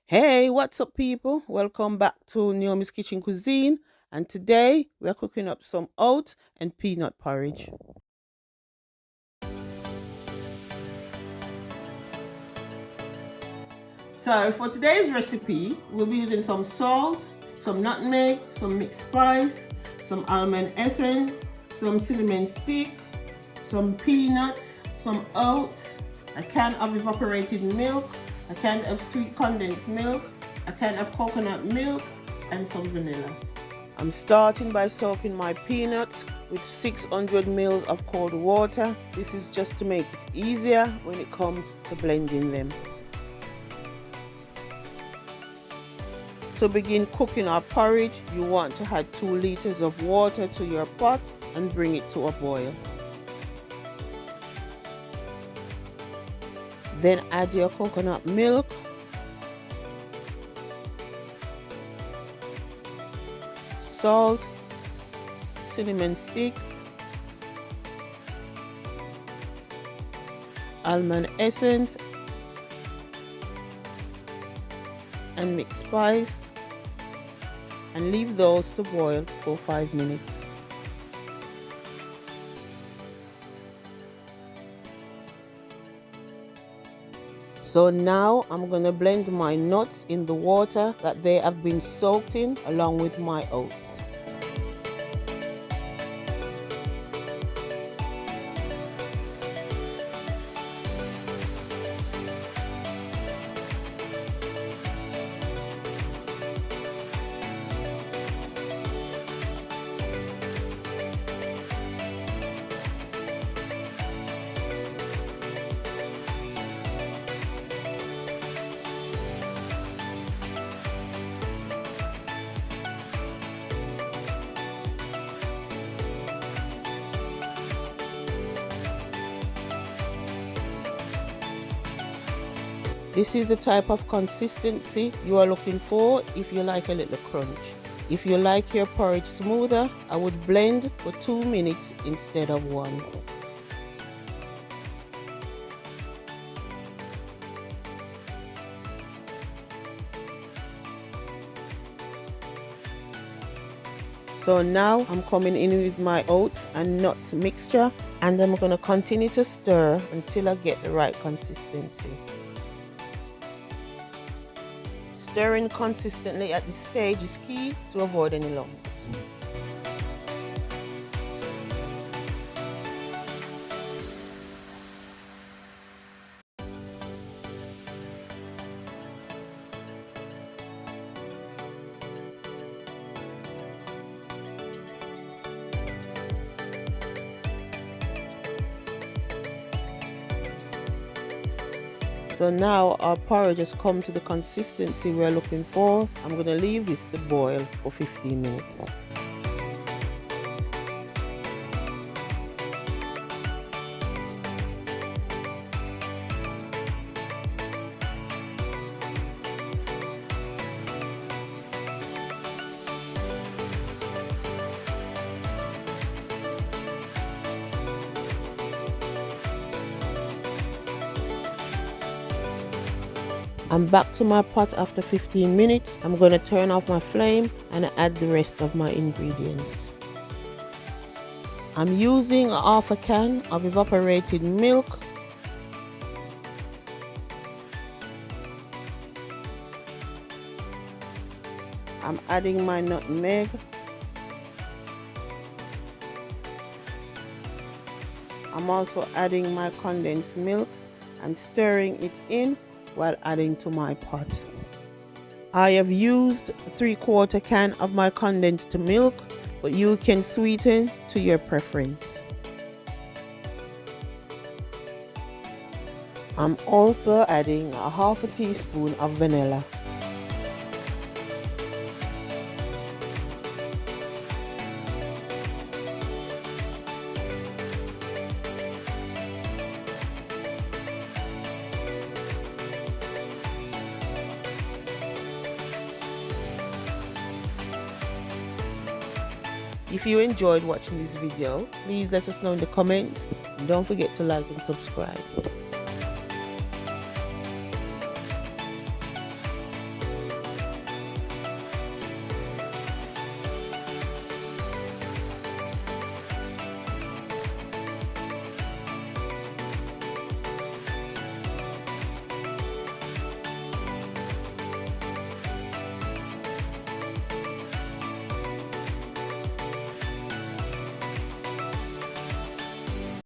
Hey, what's up, people? Welcome back to Naomi's Kitchen Cuisine. And today we're cooking up some oats and peanut porridge. So, for today's recipe, we'll be using some salt, some nutmeg, some mixed spice, some almond essence, some cinnamon stick, some peanuts, some oats, a can of evaporated milk, a can of sweet condensed milk, a can of coconut milk, and some vanilla. I'm starting by soaking my peanuts with 600 ml of cold water. This is just to make it easier when it comes to blending them. To begin cooking our porridge, you want to add 2 liters of water to your pot and bring it to a boil. Then add your coconut milk, salt, cinnamon sticks, almond essence, and mixed spice, and leave those to boil for 5 minutes. So now I'm going to blend my nuts in the water that they have been soaked in along with my oats. This is the type of consistency you are looking for if you like a little crunch. If you like your porridge smoother, I would blend for 2 minutes instead of 1. So now I'm coming in with my oats and nuts mixture, and I'm going to continue to stir until I get the right consistency. Stirring consistently at this stage is key to avoid any lumps. So now our porridge has come to the consistency we're looking for. I'm going to leave this to boil for 15 minutes. I'm back to my pot after 15 minutes. I'm going to turn off my flame and add the rest of my ingredients. I'm using half a can of evaporated milk, I'm adding my nutmeg, I'm also adding my condensed milk and stirring it in while adding to my pot. I have used 3/4 can of my condensed milk, but you can sweeten to your preference. I'm also adding a 1/2 teaspoon of vanilla. If you enjoyed watching this video, please let us know in the comments, and don't forget to like and subscribe.